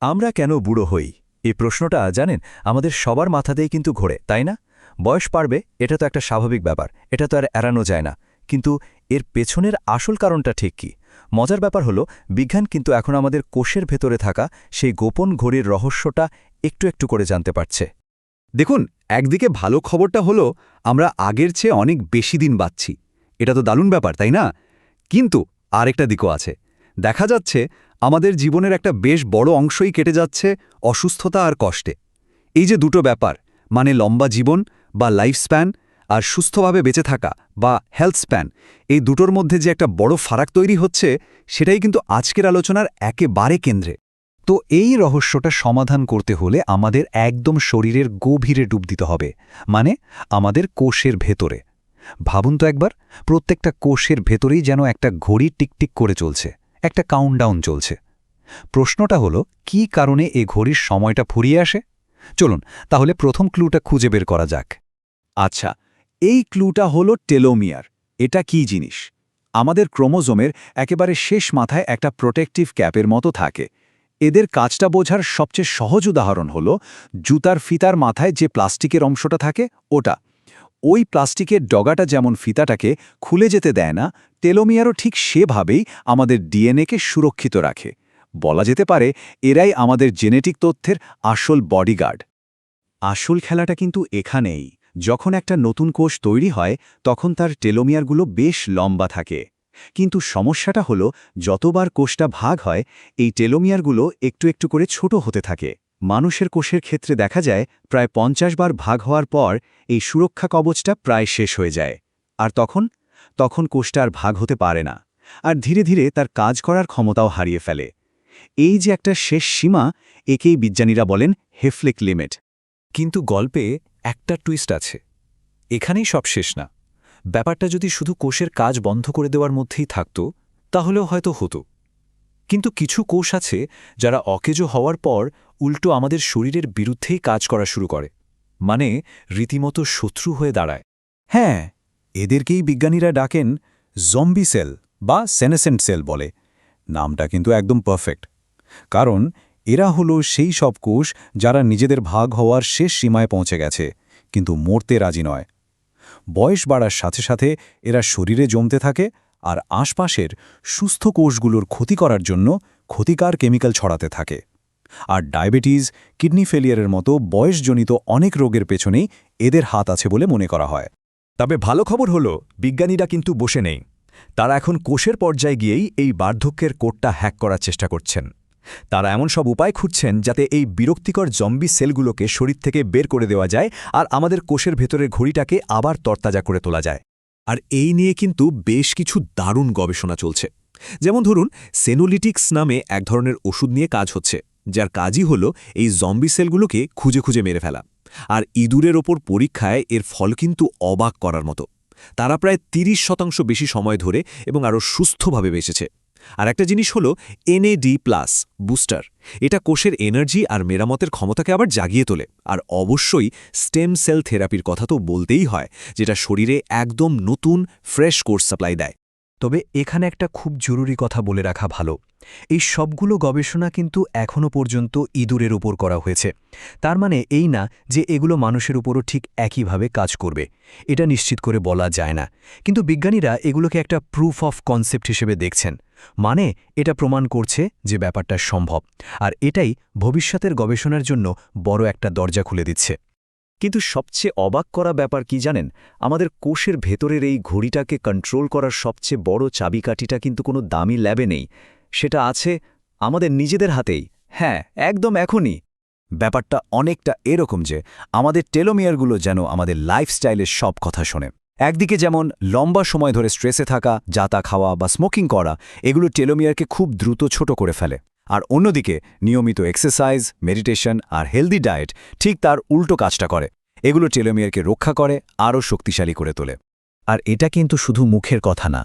আমরা কেন বুড়ো হই এই প্রশ্নটা জানেন আমাদের সবার মাথাতেই কিন্তু ঘোরে তাই না? বয়স বাড়বে এটা তো একটা স্বাভাবিক ব্যাপার, এটা তো আর এড়ানো যায় না। কিন্তু এর পেছনের আসল কারণটা ঠিক কি? মজার ব্যাপার হলো বিজ্ঞান কিন্তু এখন আমাদের কোষের ভেতরে থাকা সেই গোপন ঘড়ির রহস্যটা একটু একটু করে জানতে পারছে। দেখুন, একদিকে ভালো খবরটা হলো আমরা আগের চেয়ে অনেক বেশি দিন বাঁচছি। এটা তো দারুণ ব্যাপার, তাই না? কিন্তু আরেকটা দিকও আছে। দেখা যাচ্ছে আমাদের জীবনের একটা বেশ বড় অংশই কেটে যাচ্ছে অসুস্থতা আর কষ্টে। এই যে দুটো ব্যাপার, মানে লম্বা জীবন বা লাইফ স্প্যান আর সুস্থভাবে বেঁচে থাকা বা হেলথ স্প্যান, এই দুটোর মধ্যে যে একটা বড় ফারাক তৈরি হচ্ছে, সেটাই কিন্তু আজকের আলোচনার একেবারে কেন্দ্রে। তো এই রহস্যটা সমাধান করতে হলে আমাদের একদম শরীরের গভীরে ডুব দিতে হবে, মানে আমাদের কোষের ভেতরে। ভাবুন তো একবার, প্রত্যেকটা কোষের ভেতরেই যেন একটা ঘড়ি টিকটিক করে চলছে, একটা কাউন্টডাউন চলছে। প্রশ্নটা হলো কী কারণে এ ঘড়ির সময়টা ফুরিয়ে আসে? চলুন তাহলে প্রথম ক্লুটা খুঁজে বের করা যাক। আচ্ছা, এই ক্লুটা হলো টেলোমিয়ার। এটা কি জিনিস? আমাদের ক্রোমোজোমের একেবারে শেষ মাথায় একটা প্রোটেক্টিভ ক্যাপের মতো থাকে। এদের কাজটা বোঝার সবচেয়ে সহজ উদাহরণ হলো জুতার ফিতার মাথায় যে প্লাস্টিকের অংশটা থাকে ওটা। ওই প্লাস্টিকের ডগাটা যেমন ফিতাটাকে খুলে যেতে দেয় না, টেলোমিয়ারও ঠিক সেভাবেই আমাদের ডিএনএকে সুরক্ষিত রাখে। বলা যেতে পারে এরাই আমাদের জেনেটিক তথ্যের আসল বডিগার্ড। আসল খেলাটা কিন্তু এখানেই। যখন একটা নতুন কোষ তৈরি হয় তখন তার টেলোমিয়ারগুলো বেশ লম্বা থাকে। কিন্তু সমস্যাটা হলো যতবার কোষটা ভাগ হয় এই টেলোমিয়ারগুলো একটু একটু করে ছোট হতে থাকে। মানুষের কোষের ক্ষেত্রে দেখা যায় প্রায় 50 বার ভাগ হওয়ার পর এই সুরক্ষা কবচটা প্রায় শেষ হয়ে যায়। আর তখন কোষটা আর ভাগ হতে পারে না, আর ধীরে ধীরে তার কাজ করার ক্ষমতাও হারিয়ে ফেলে। এই যে একটা শেষ সীমা, একেই বিজ্ঞানীরা বলেন হেফ্লিক লিমিট। কিন্তু গল্পে একটা টুইস্ট আছে। এখানেই সব শেষ না। ব্যাপারটা যদি শুধু কোষের কাজ বন্ধ করে দেওয়ার মধ্যেই থাকত তাহলেও হয়তো হতো। কিন্তু কিছু কোষ আছে যারা অকেজো হওয়ার পর উল্টো আমাদের শরীরের বিরুদ্ধেই কাজ করা শুরু করে, মানে রীতিমতো শত্রু হয়ে দাঁড়ায়। হ্যাঁ, এদেরকেই বিজ্ঞানীরা ডাকেন জম্বি সেল বা সেনেসেন্ট সেল বলে। নামটা কিন্তু একদম পারফেক্ট, কারণ এরা হলো সেই সব কোষ যারা নিজেদের ভাগ হওয়ার শেষ সীমায় পৌঁছে গেছে, কিন্তু মরতে রাজি নয়। বয়স বাড়ার সাথে সাথে এরা শরীরে জমতে থাকে আর আশপাশের সুস্থ কোষগুলোর ক্ষতি করার জন্য ক্ষতিকার কেমিক্যাল ছড়াতে থাকে। আর ডায়াবেটিস, কিডনি ফেলিয়ারের মতো বয়সজনিত অনেক রোগের পেছনেই এদের হাত আছে বলে মনে করা হয়। তবে ভালো খবর হলো বিজ্ঞানীরা কিন্তু বসে নেই। তারা এখন কোষের পর্যায়ে গিয়েই এই বার্ধক্যের কোডটা হ্যাক করার চেষ্টা করছেন। তারা এমন সব উপায় খুঁজছেন যাতে এই বিরক্তিকর জম্বি সেলগুলোকে শরীর থেকে বের করে দেওয়া যায় আর আমাদের কোষের ভেতরের ঘড়িটাকে আবার তরতাজা করে তোলা যায়। আর এই নিয়ে কিন্তু বেশ কিছু দারুণ গবেষণা চলছে। যেমন ধরুন, সেনোলিটিক্স নামে এক ধরনের ওষুধ নিয়ে কাজ হচ্ছে, যার কাজই হলো এই জম্বি সেলগুলোকে খুঁজে খুঁজে মেরে ফেলা। আর ইঁদুরের ওপর পরীক্ষায় এর ফল কিন্তু অবাক করার মতো। তারা প্রায় 30% বেশি সময় ধরে এবং আরও সুস্থভাবে বেঁচেছে। আর একটা জিনিস হলো NAD+ বুস্টার। এটা কোষের এনার্জি আর মেরামতের ক্ষমতাকে আবার জাগিয়ে তোলে। আর অবশ্যই স্টেম সেল থেরাপির কথা তো বলতেই হয়, যেটা শরীরে একদম নতুন ফ্রেশ কোষ সাপ্লাই দেয়। তবে এখানে একটা খুব জরুরি কথা বলে রাখা ভালো। এই সবগুলো গবেষণা কিন্তু এখনও পর্যন্ত ইঁদুরের উপর করা হয়েছে। তার মানে এই না যে এগুলো মানুষের উপরও ঠিক একইভাবে কাজ করবে, এটা নিশ্চিত করে বলা যায় না। কিন্তু বিজ্ঞানীরা এগুলোকে একটা প্রুফ অফ কনসেপ্ট হিসেবে দেখছেন, মানে এটা প্রমাণ করছে যে ব্যাপারটা সম্ভব। আর এটাই ভবিষ্যতের গবেষণার জন্য বড় একটা দরজা খুলে দিচ্ছে। কিন্তু সবচেয়ে অবাক করা ব্যাপার কি জানেন? আমাদের কোষের ভেতরের এই ঘড়িটাকে কন্ট্রোল করার সবচেয়ে বড় চাবিকাঠিটা কিন্তু কোনো দামি ল্যাবে নেই, সেটা আছে আমাদের নিজেদের হাতেই। হ্যাঁ, একদম এখনই। ব্যাপারটা অনেকটা এরকম যে আমাদের টেলোমিয়ারগুলো যেন আমাদের লাইফস্টাইলের সব কথা শোনে। একদিকে যেমন লম্বা সময় ধরে স্ট্রেসে থাকা, যাতা খাওয়া বা স্মোকিং করা, এগুলো টেলোমিয়ারকে খুব দ্রুত ছোট করে ফেলে। আর অন্যদিকে নিয়মিত এক্সারসাইজ, মেডিটেশন আর হেলদি ডায়েট ঠিক তার উল্টো কাজটা করে। এগুলো টেলোমিয়ারকে রক্ষা করে, আরও শক্তিশালী করে তোলে। আর এটা কিন্তু শুধু মুখের কথা না,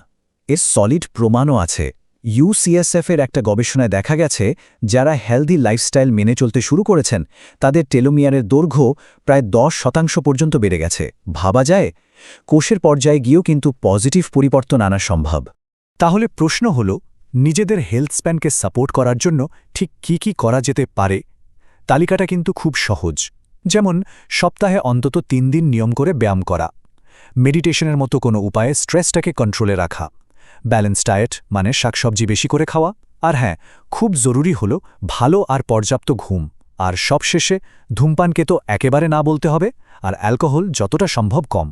এর সলিড প্রমাণও আছে। UCSF-এর একটা গবেষণায় দেখা গেছে যারা হেলদি লাইফস্টাইল মেনে চলতে শুরু করেছেন তাদের টেলোমিয়ারের দৈর্ঘ্য প্রায় 10% পর্যন্ত বেড়ে গেছে। ভাবা যায়, কোষের পর্যায়ে গিয়েও কিন্তু পজিটিভ পরিবর্তন আনা সম্ভব। তাহলে প্রশ্ন হলো, নিজেদের হেলথ স্প্যানকে সাপোর্ট করার জন্য ঠিক কি করা যেতে পারে তালিকাটা কিন্তু খুব সহজ, যেমন সপ্তাহে অন্তত 3 দিন নিয়ম করে ব্যায়াম করা, মেডিটেশনের মতো কোনো উপায়ে স্ট্রেসটাকে কন্ট্রোলে রাখা, ব্যালেন্স ডায়েট মানে শাকসবজি বেশি করে খাওয়া, আর হ্যাঁ, খুব জরুরি হলো ভালো আর পর্যাপ্ত ঘুম, আর সবশেষে ধূমপানকে তো একেবারে না বলতে হবে, আর অ্যালকোহল যতটা সম্ভব কম।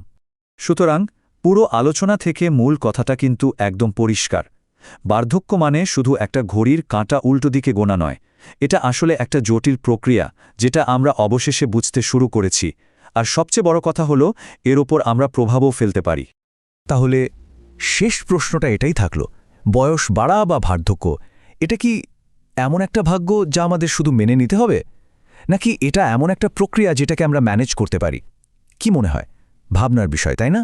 সুতরাং পুরো আলোচনা থেকে মূল কথাটা কিন্তু একদম পরিষ্কার। বার্ধক্য মানে শুধু একটা ঘড়ির কাঁটা উল্টো দিকে গোনা নয়, এটা আসলে একটা জটিল প্রক্রিয়া যেটা আমরা অবশেষে বুঝতে শুরু করেছি, আর সবচেয়ে বড় কথা হলো এর ওপর আমরা প্রভাবও ফেলতে পারি। তাহলে শেষ প্রশ্নটা এটাই থাকলো, বয়স বাড়া বা বার্ধক্য এটা কি এমন একটা ভাগ্য যা আমাদের শুধু মেনে নিতে হবে, নাকি এটা এমন একটা প্রক্রিয়া যেটাকে আমরা ম্যানেজ করতে পারি? কি মনে হয়? ভাবনার বিষয়, তাই না?